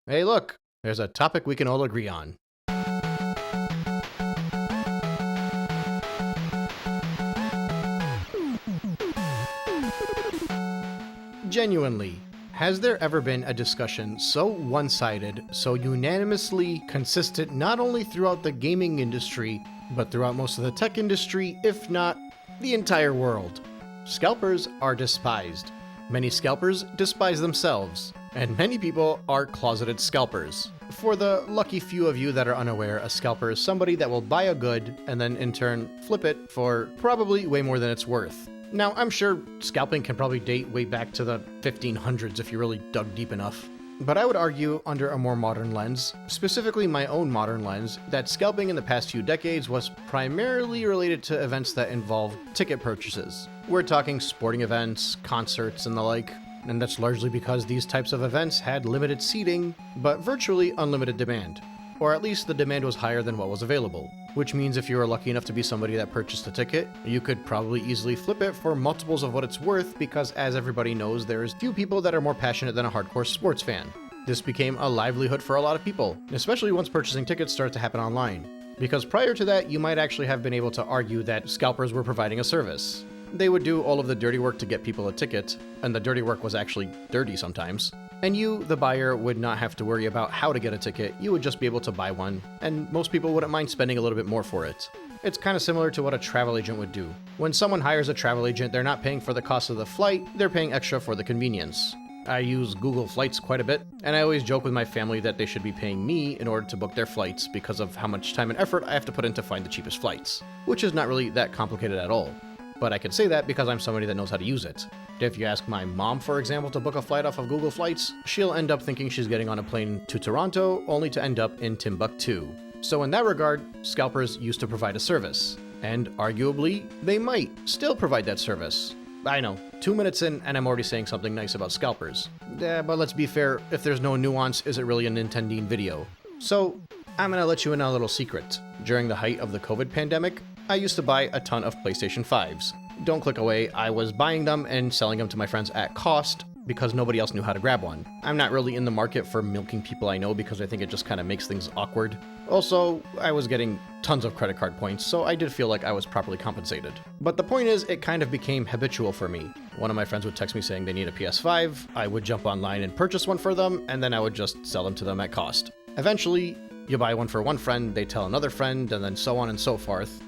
Hey, look, there's a topic we can all agree on. Genuinely, has there ever been a discussion so one-sided, so unanimously consistent not only throughout the gaming industry, but throughout most of the tech industry, if not the entire world? Scalpers are despised. Many scalpers despise themselves, and many people are closeted scalpers. For the lucky few of you that are unaware, a scalper is somebody that will buy a good and then in turn flip it for probably way more than it's worth. Now, I'm sure scalping can probably date way back to the 1500s if you really dug deep enough. But I would argue, under a more modern lens, specifically my own modern lens, that scalping in the past few decades was primarily related to events that involve ticket purchases. We're talking sporting events, concerts, and the like, and that's largely because these types of events had limited seating, but virtually unlimited demand. Or at least the demand was higher than what was available. Which means if you were lucky enough to be somebody that purchased a ticket, you could probably easily flip it for multiples of what it's worth because, as everybody knows, there's few people that are more passionate than a hardcore sports fan. This became a livelihood for a lot of people, especially once purchasing tickets started to happen online. Because prior to that, you might actually have been able to argue that scalpers were providing a service. They would do all of the dirty work to get people a ticket, and the dirty work was actually dirty sometimes. And you, the buyer, would not have to worry about how to get a ticket, you would just be able to buy one, and most people wouldn't mind spending a little bit more for it. It's kind of similar to what a travel agent would do. When someone hires a travel agent, they're not paying for the cost of the flight, they're paying extra for the convenience. I use Google Flights quite a bit, and I always joke with my family that they should be paying me in order to book their flights because of how much time and effort I have to put in to find the cheapest flights, which is not really that complicated at all. But I can say that because I'm somebody that knows how to use it. If you ask my mom, for example, to book a flight off of Google Flights, she'll end up thinking she's getting on a plane to Toronto, only to end up in Timbuktu. So in that regard, scalpers used to provide a service. And arguably, they might still provide that service. I know, 2 minutes in and I'm already saying something nice about scalpers. But let's be fair, if there's no nuance, is it really a Nintendine video? So, I'm gonna let you in on a little secret. During the height of the COVID pandemic, I used to buy a ton of PlayStation 5s. Don't click away, I was buying them and selling them to my friends at cost because nobody else knew how to grab one. I'm not really in the market for milking people I know because I think it just kind of makes things awkward. Also, I was getting tons of credit card points, so I did feel like I was properly compensated. But the point is, it kind of became habitual for me. One of my friends would text me saying they need a PS5, I would jump online and purchase one for them, and then I would just sell them to them at cost. Eventually, you buy one for one friend, they tell another friend, and then so on and so forth.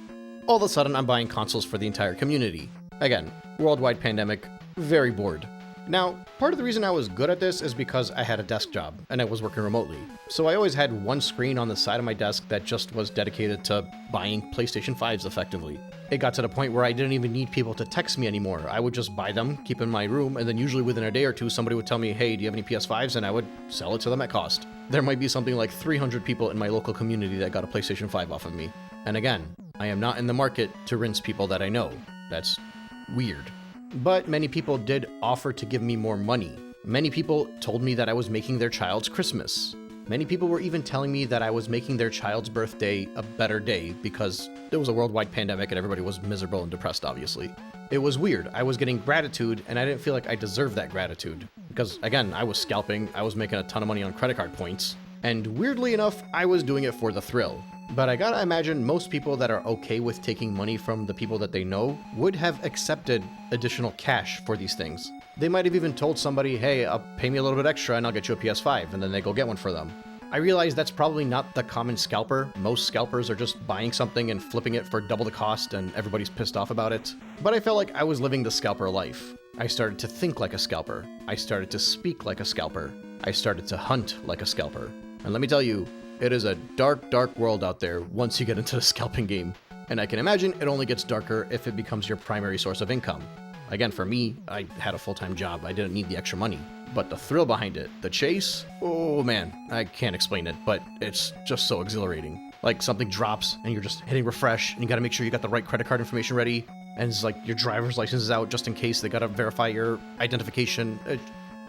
All of a sudden, I'm buying consoles for the entire community. Again, worldwide pandemic, very bored. Now, part of the reason I was good at this is because I had a desk job, and I was working remotely. So I always had one screen on the side of my desk that just was dedicated to buying PlayStation 5s effectively. It got to the point where I didn't even need people to text me anymore. I would just buy them, keep in my room, and then usually within a day or two, somebody would tell me, hey, do you have any PS5s? And I would sell it to them at cost. There might be something like 300 people in my local community that got a PlayStation 5 off of me. And again, I am not in the market to rinse people that I know. That's weird. But many people did offer to give me more money. Many people told me that I was making their child's Christmas. Many people were even telling me that I was making their child's birthday a better day because there was a worldwide pandemic and everybody was miserable and depressed, obviously. It was weird. I was getting gratitude and I didn't feel like I deserved that gratitude. Because again, I was scalping, I was making a ton of money on credit card points, and weirdly enough, I was doing it for the thrill. But I gotta imagine most people that are okay with taking money from the people that they know would have accepted additional cash for these things. They might have even told somebody, hey, pay me a little bit extra and I'll get you a PS5, and then they go get one for them. I realize that's probably not the common scalper. Most scalpers are just buying something and flipping it for double the cost and everybody's pissed off about it. But I felt like I was living the scalper life. I started to think like a scalper. I started to speak like a scalper. I started to hunt like a scalper. And let me tell you, it is a dark, dark world out there once you get into the scalping game. And I can imagine it only gets darker if it becomes your primary source of income. Again, for me, I had a full-time job. I didn't need the extra money. But the thrill behind it, the chase, oh man, I can't explain it, but it's just so exhilarating. Like something drops and you're just hitting refresh and you gotta make sure you got the right credit card information ready. And it's like your driver's license is out just in case they gotta verify your identification.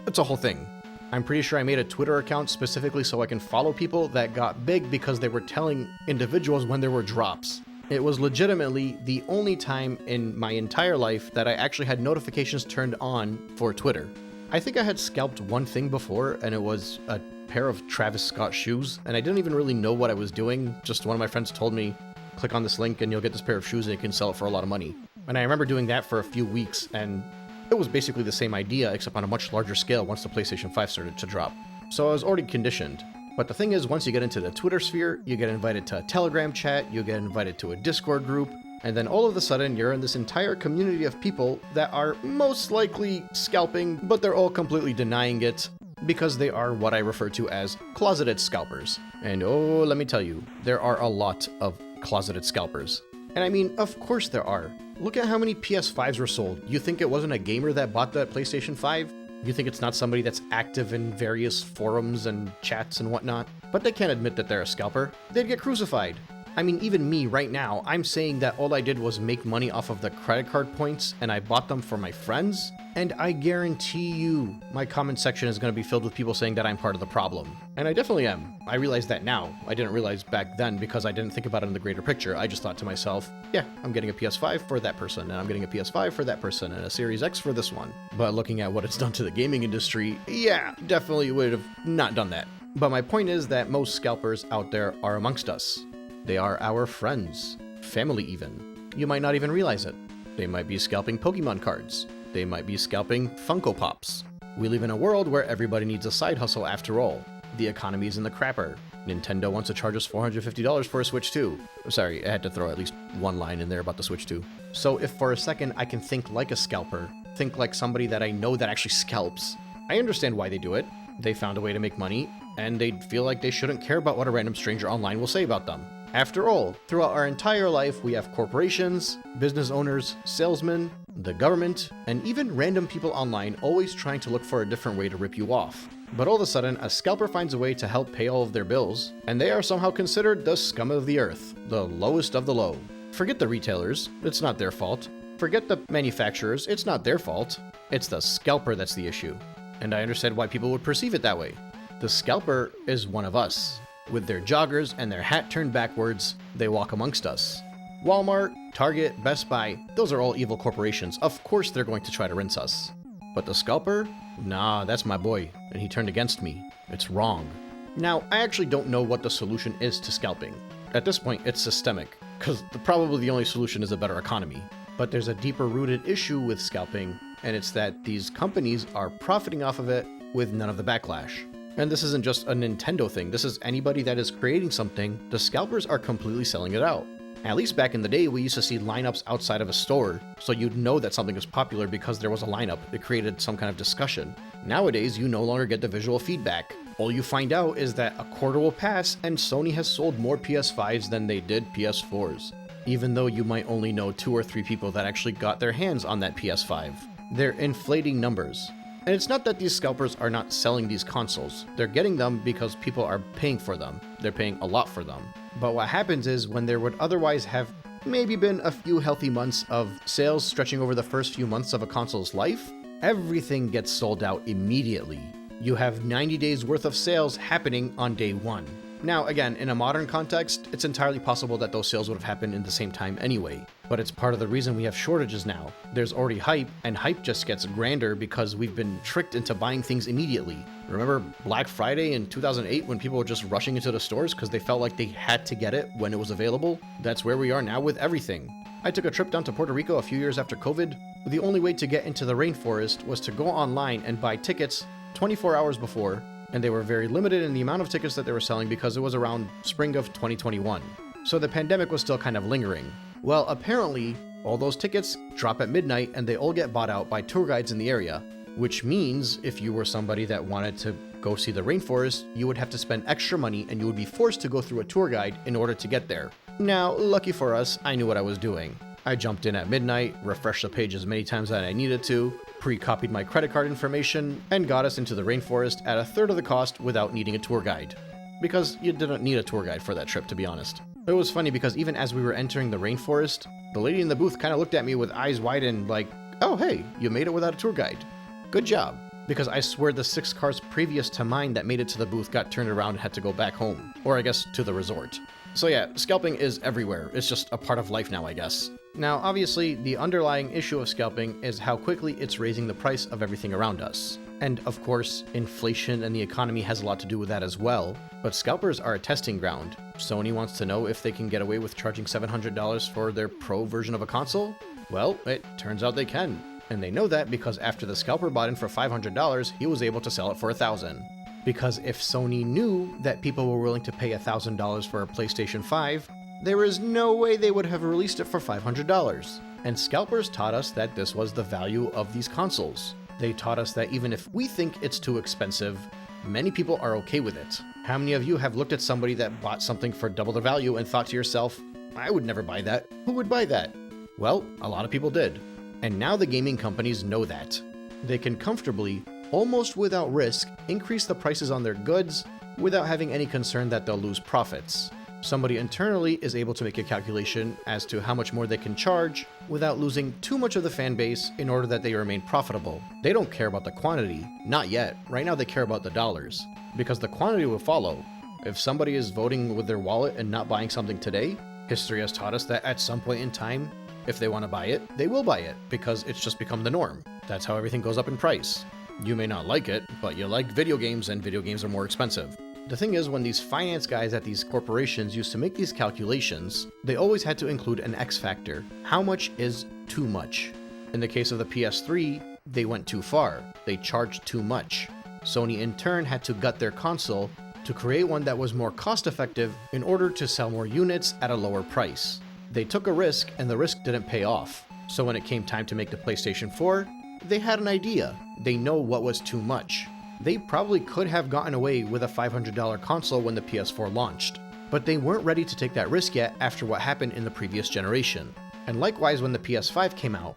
It's a whole thing. I'm pretty sure I made a Twitter account specifically so I can follow people that got big because they were telling individuals when there were drops. It was legitimately the only time in my entire life that I actually had notifications turned on for Twitter. I think I had scalped one thing before, and it was a pair of Travis Scott shoes, and I didn't even really know what I was doing. Just one of my friends told me, click on this link and you'll get this pair of shoes and you can sell it for a lot of money. And I remember doing that for a few weeks, and it was basically the same idea, except on a much larger scale once the PlayStation 5 started to drop. So I was already conditioned. But the thing is, once you get into the Twitter sphere, you get invited to a Telegram chat, you get invited to a Discord group, and then all of a sudden you're in this entire community of people that are most likely scalping, but they're all completely denying it because they are what I refer to as closeted scalpers. And oh, let me tell you, there are a lot of closeted scalpers. And I mean, of course there are. Look at how many PS5s were sold. You think it wasn't a gamer that bought that PlayStation 5? You think it's not somebody that's active in various forums and chats and whatnot? But they can't admit that they're a scalper. They'd get crucified. I mean, even me right now, I'm saying that all I did was make money off of the credit card points and I bought them for my friends. And I guarantee you, my comment section is going to be filled with people saying that I'm part of the problem. And I definitely am. I realize that now. I didn't realize back then because I didn't think about it in the greater picture. I just thought to myself, yeah, I'm getting a PS5 for that person, and I'm getting a PS5 for that person, and a Series X for this one. But looking at what it's done to the gaming industry, yeah, definitely would have not done that. But my point is that most scalpers out there are amongst us. They are our friends, family even. You might not even realize it. They might be scalping Pokemon cards. They might be scalping Funko Pops. We live in a world where everybody needs a side hustle after all. The economy's in the crapper. Nintendo wants to charge us $450 for a Switch 2. Sorry, I had to throw at least one line in there about the Switch 2. So if for a second I can think like a scalper, think like somebody that I know that actually scalps, I understand why they do it. They found a way to make money, and they feel like they shouldn't care about what a random stranger online will say about them. After all, throughout our entire life, we have corporations, business owners, salesmen, the government, and even random people online always trying to look for a different way to rip you off. But all of a sudden, a scalper finds a way to help pay all of their bills, and they are somehow considered the scum of the earth, the lowest of the low. Forget the retailers, it's not their fault. Forget the manufacturers, it's not their fault. It's the scalper that's the issue. And I understand why people would perceive it that way. The scalper is one of us. With their joggers and their hat turned backwards, they walk amongst us. Walmart, Target, Best Buy, those are all evil corporations. Of course they're going to try to rinse us. But the scalper? Nah, that's my boy, and he turned against me. It's wrong. Now, I actually don't know what the solution is to scalping. At this point, it's systemic, because probably the only solution is a better economy. But there's a deeper rooted issue with scalping, and it's that these companies are profiting off of it with none of the backlash. And this isn't just a Nintendo thing, this is anybody that is creating something, the scalpers are completely selling it out. At least back in the day, we used to see lineups outside of a store, so you'd know that something was popular because there was a lineup. It created some kind of discussion. Nowadays, you no longer get the visual feedback. All you find out is that a quarter will pass and Sony has sold more PS5s than they did PS4s, even though you might only know 2 or 3 people that actually got their hands on that PS5. They're inflating numbers. And it's not that these scalpers are not selling these consoles. They're getting them because people are paying for them. They're paying a lot for them. But what happens is when there would otherwise have maybe been a few healthy months of sales stretching over the first few months of a console's life, everything gets sold out immediately. You have 90 days worth of sales happening on day 1. Now, again, in a modern context, it's entirely possible that those sales would have happened in the same time anyway, but it's part of the reason we have shortages now. There's already hype, and hype just gets grander because we've been tricked into buying things immediately. Remember Black Friday in 2008 when people were just rushing into the stores because they felt like they had to get it when it was available? That's where we are now with everything. I took a trip down to Puerto Rico a few years after COVID. The only way to get into the rainforest was to go online and buy tickets 24 hours before, and they were very limited in the amount of tickets that they were selling because it was around spring of 2021. So the pandemic was still kind of lingering. Well, apparently, all those tickets drop at midnight and they all get bought out by tour guides in the area, which means if you were somebody that wanted to go see the rainforest, you would have to spend extra money and you would be forced to go through a tour guide in order to get there. Now, lucky for us, I knew what I was doing. I jumped in at midnight, refreshed the page as many times as I needed to, pre-copied my credit card information, and got us into the rainforest at 1/3 of the cost without needing a tour guide. Because you didn't need a tour guide for that trip, to be honest. It was funny because even as we were entering the rainforest, the lady in the booth kind of looked at me with eyes widened like, oh hey, you made it without a tour guide. Good job. Because I swear the 6 cars previous to mine that made it to the booth got turned around and had to go back home. Or I guess to the resort. So yeah, scalping is everywhere. It's just a part of life now, I guess. Now, obviously, the underlying issue of scalping is how quickly it's raising the price of everything around us. And of course, inflation and the economy has a lot to do with that as well, but scalpers are a testing ground. Sony wants to know if they can get away with charging $700 for their Pro version of a console? Well, it turns out they can. And they know that because after the scalper bought in for $500, he was able to sell it for $1,000. Because if Sony knew that people were willing to pay $1,000 for a PlayStation 5, there is no way they would have released it for $500. And scalpers taught us that this was the value of these consoles. They taught us that even if we think it's too expensive, many people are okay with it. How many of you have looked at somebody that bought something for double the value and thought to yourself, I would never buy that. Who would buy that? Well, a lot of people did. And now the gaming companies know that. They can comfortably, almost without risk, increase the prices on their goods without having any concern that they'll lose profits. Somebody internally is able to make a calculation as to how much more they can charge without losing too much of the fan base in order that they remain profitable. They don't care about the quantity, not yet. Right now they care about the dollars, because the quantity will follow. If somebody is voting with their wallet and not buying something today, history has taught us that at some point in time, if they want to buy it, they will buy it, because it's just become the norm. That's how everything goes up in price. You may not like it, but you like video games, and video games are more expensive. The thing is, when these finance guys at these corporations used to make these calculations, they always had to include an X factor. How much is too much? In the case of the PS3, they went too far. They charged too much. Sony in turn had to gut their console to create one that was more cost-effective in order to sell more units at a lower price. They took a risk, and the risk didn't pay off. So when it came time to make the PlayStation 4, they had an idea. They know what was too much. They probably could have gotten away with a $500 console when the PS4 launched, but they weren't ready to take that risk yet after what happened in the previous generation. And likewise, when the PS5 came out,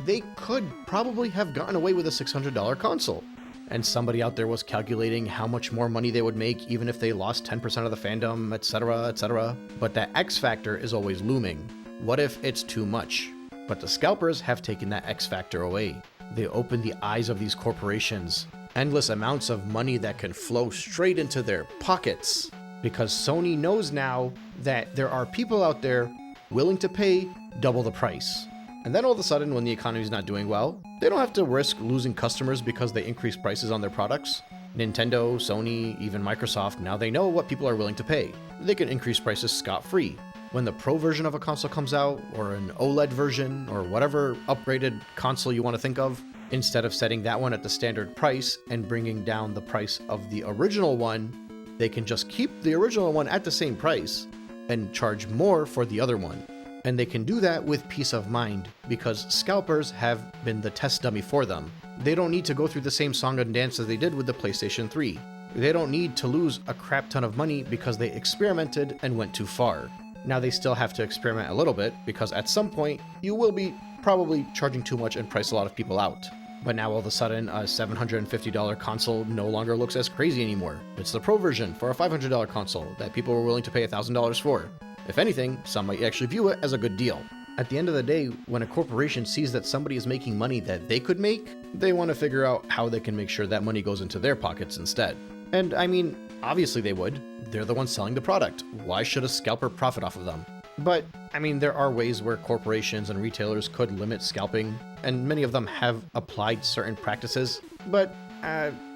they could probably have gotten away with a $600 console. And somebody out there was calculating how much more money they would make even if they lost 10% of the fandom, etc., etc. But that X factor is always looming. What if it's too much? But the scalpers have taken that X factor away. They opened the eyes of these corporations. Endless amounts of money that can flow straight into their pockets. Because Sony knows now that there are people out there willing to pay double the price. And then all of a sudden, when the economy is not doing well, they don't have to risk losing customers because they increase prices on their products. Nintendo, Sony, even Microsoft, now they know what people are willing to pay. They can increase prices scot-free. When the Pro version of a console comes out, or an OLED version, or whatever upgraded console you want to think of, instead of setting that one at the standard price and bringing down the price of the original one, they can just keep the original one at the same price and charge more for the other one. And they can do that with peace of mind because scalpers have been the test dummy for them. They don't need to go through the same song and dance as they did with the PlayStation 3. They don't need to lose a crap ton of money because they experimented and went too far. Now they still have to experiment a little bit because at some point you will be probably charging too much and price a lot of people out. But now all of a sudden a $750 console no longer looks as crazy anymore. It's the Pro version for a $500 console that people were willing to pay $1,000 for. If anything, some might actually view it as a good deal. At the end of the day, when a corporation sees that somebody is making money that they could make, they want to figure out how they can make sure that money goes into their pockets instead. And I mean, obviously they would. They're the ones selling the product. Why should a scalper profit off of them? But, I mean, there are ways where corporations and retailers could limit scalping, and many of them have applied certain practices, but,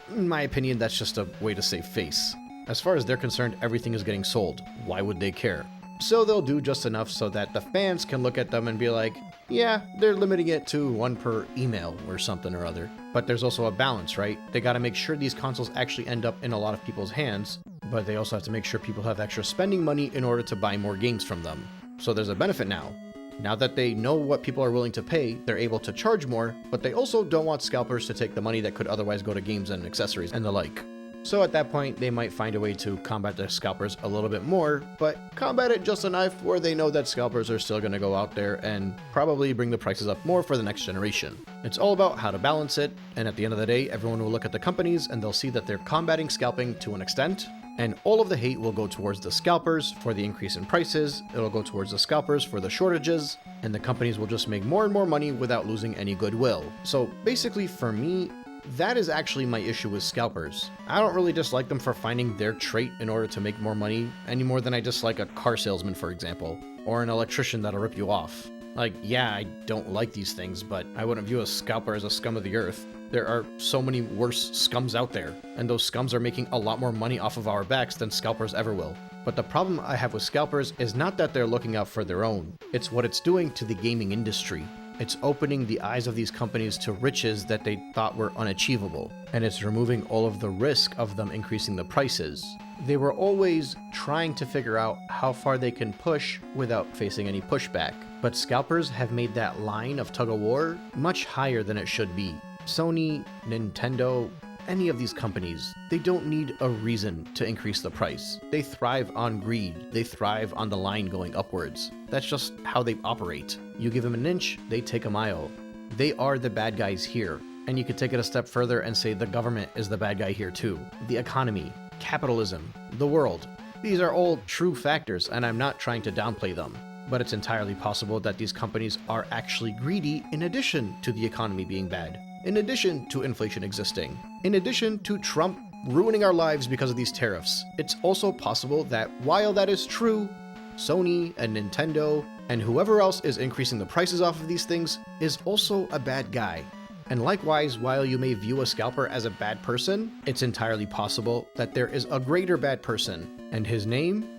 in my opinion, that's just a way to save face. As far as they're concerned, everything is getting sold. Why would they care? So they'll do just enough so that the fans can look at them and be like, yeah, they're limiting it to one per email or something or other. But there's also a balance, right? They gotta make sure these consoles actually end up in a lot of people's hands, but they also have to make sure people have extra spending money in order to buy more games from them. So there's a benefit now. Now that they know what people are willing to pay, they're able to charge more, but they also don't want scalpers to take the money that could otherwise go to games and accessories and the like. So at that point, they might find a way to combat the scalpers a little bit more, but combat it just enough where they know that scalpers are still going to go out there and probably bring the prices up more for the next generation. It's all about how to balance it, and at the end of the day, everyone will look at the companies and they'll see that they're combating scalping to an extent, and all of the hate will go towards the scalpers for the increase in prices, it'll go towards the scalpers for the shortages, and the companies will just make more and more money without losing any goodwill. So basically, for me, that is actually my issue with scalpers. I don't really dislike them for finding their trait in order to make more money any more than I dislike a car salesman, for example, or an electrician that'll rip you off. Like, yeah, I don't like these things, but I wouldn't view a scalper as a scum of the earth. There are so many worse scums out there, and those scums are making a lot more money off of our backs than scalpers ever will. But the problem I have with scalpers is not that they're looking out for their own, it's what it's doing to the gaming industry. It's opening the eyes of these companies to riches that they thought were unachievable, and it's removing all of the risk of them increasing the prices. They were always trying to figure out how far they can push without facing any pushback, but scalpers have made that line of tug-of-war much higher than it should be. Sony, Nintendo, any of these companies, they don't need a reason to increase the price. They thrive on greed. They thrive on the line going upwards. That's just how they operate. You give them an inch, they take a mile. They are the bad guys here. And you could take it a step further and say the government is the bad guy here too. The economy, capitalism, the world. These are all true factors, and I'm not trying to downplay them. But it's entirely possible that these companies are actually greedy in addition to the economy being bad. In addition to inflation existing, in addition to Trump ruining our lives because of these tariffs, it's also possible that while that is true, Sony and Nintendo and whoever else is increasing the prices off of these things is also a bad guy. And likewise, while you may view a scalper as a bad person, it's entirely possible that there is a greater bad person, and his name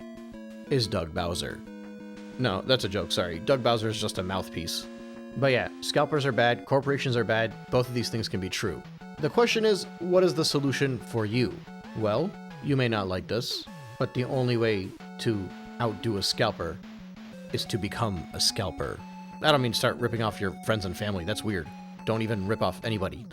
is Doug Bowser. No, that's a joke, sorry. Doug Bowser is just a mouthpiece. But yeah, scalpers are bad, corporations are bad, both of these things can be true. The question is, what is the solution for you? Well, you may not like this, but the only way to outdo a scalper is to become a scalper. I don't mean start ripping off your friends and family, that's weird. Don't even rip off anybody.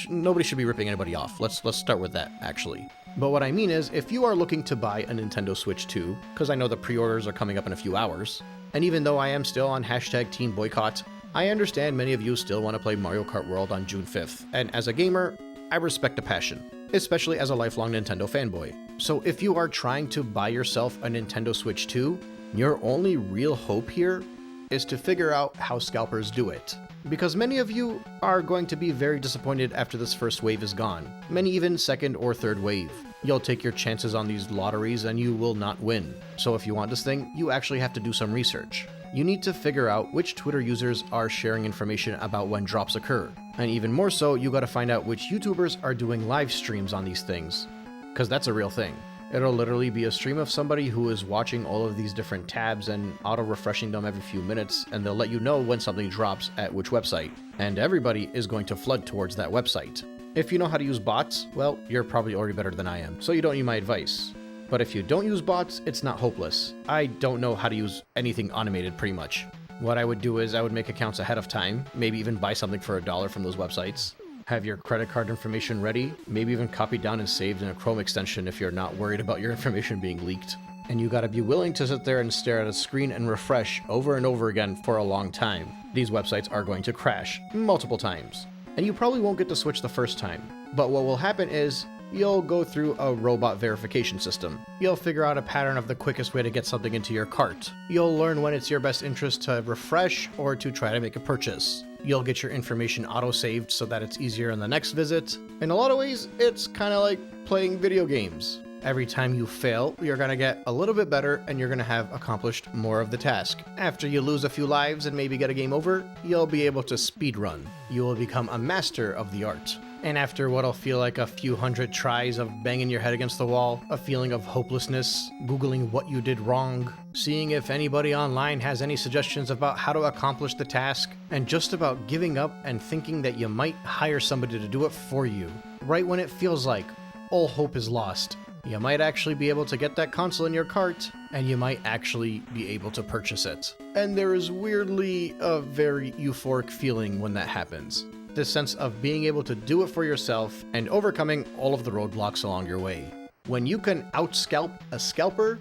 Nobody should be ripping anybody off. Let's start with that, actually. But what I mean is, if you are looking to buy a Nintendo Switch 2, because I know the pre-orders are coming up in a few hours, and even though I am still on #Team Boycott, I understand many of you still want to play Mario Kart World on June 5th, and as a gamer, I respect the passion, especially as a lifelong Nintendo fanboy. So if you are trying to buy yourself a Nintendo Switch 2, your only real hope here is to figure out how scalpers do it. Because many of you are going to be very disappointed after this first wave is gone, many even second or third wave. You'll take your chances on these lotteries and you will not win. So if you want this thing, you actually have to do some research. You need to figure out which Twitter users are sharing information about when drops occur. And even more so, you gotta find out which YouTubers are doing live streams on these things. Because that's a real thing. It'll literally be a stream of somebody who is watching all of these different tabs and auto-refreshing them every few minutes, and they'll let you know when something drops at which website. And everybody is going to flood towards that website. If you know how to use bots, well, you're probably already better than I am, so you don't need my advice. But if you don't use bots, it's not hopeless. I don't know how to use anything automated pretty much. What I would do is I would make accounts ahead of time, maybe even buy something for $1 from those websites. Have your credit card information ready, maybe even copied down and saved in a Chrome extension if you're not worried about your information being leaked. And you gotta be willing to sit there and stare at a screen and refresh over and over again for a long time. These websites are going to crash multiple times. And you probably won't get to switch the first time. But what will happen is, you'll go through a robot verification system. You'll figure out a pattern of the quickest way to get something into your cart. You'll learn when it's your best interest to refresh or to try to make a purchase. You'll get your information auto-saved so that it's easier on the next visit. In a lot of ways, it's kind of like playing video games. Every time you fail, you're gonna get a little bit better and you're gonna have accomplished more of the task. After you lose a few lives and maybe get a game over, you'll be able to speedrun. You will become a master of the art. And after what'll feel like a few hundred tries of banging your head against the wall, a feeling of hopelessness, Googling what you did wrong, seeing if anybody online has any suggestions about how to accomplish the task, and just about giving up and thinking that you might hire somebody to do it for you, right when it feels like all hope is lost, you might actually be able to get that console in your cart, and you might actually be able to purchase it. And there is weirdly a very euphoric feeling when that happens. This sense of being able to do it for yourself and overcoming all of the roadblocks along your way. When you can out-scalp a scalper,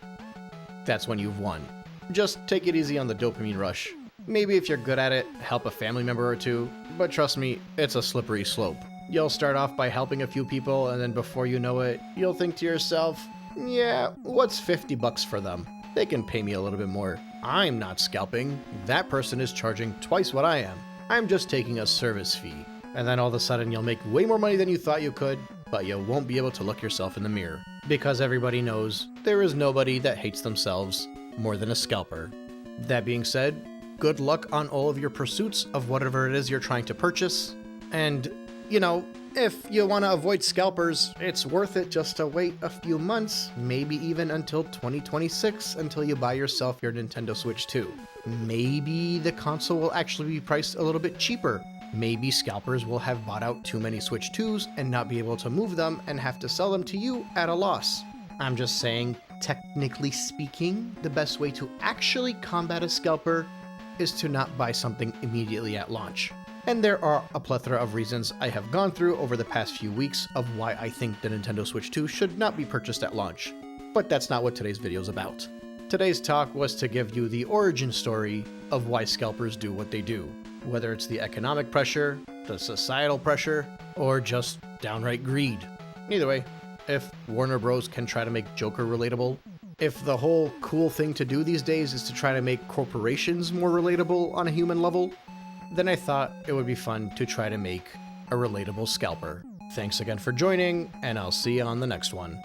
that's when you've won. Just take it easy on the dopamine rush. Maybe if you're good at it, help a family member or two, but trust me, it's a slippery slope. You'll start off by helping a few people, and then before you know it, you'll think to yourself, yeah, what's $50 for them? They can pay me a little bit more. I'm not scalping. That person is charging twice what I am. I'm just taking a service fee. And then all of a sudden you'll make way more money than you thought you could, but you won't be able to look yourself in the mirror. Because everybody knows there is nobody that hates themselves more than a scalper. That being said, good luck on all of your pursuits of whatever it is you're trying to purchase. And, you know, if you want to avoid scalpers, it's worth it just to wait a few months, maybe even until 2026 until you buy yourself your Nintendo Switch 2. Maybe the console will actually be priced a little bit cheaper. Maybe scalpers will have bought out too many Switch 2s and not be able to move them and have to sell them to you at a loss. I'm just saying, technically speaking, the best way to actually combat a scalper is to not buy something immediately at launch. And there are a plethora of reasons I have gone through over the past few weeks of why I think the Nintendo Switch 2 should not be purchased at launch. But that's not what today's video is about. Today's talk was to give you the origin story of why scalpers do what they do. Whether it's the economic pressure, the societal pressure, or just downright greed. Either way, if Warner Bros. Can try to make Joker relatable, if the whole cool thing to do these days is to try to make corporations more relatable on a human level, then I thought it would be fun to try to make a relatable scalper. Thanks again for joining, and I'll see you on the next one.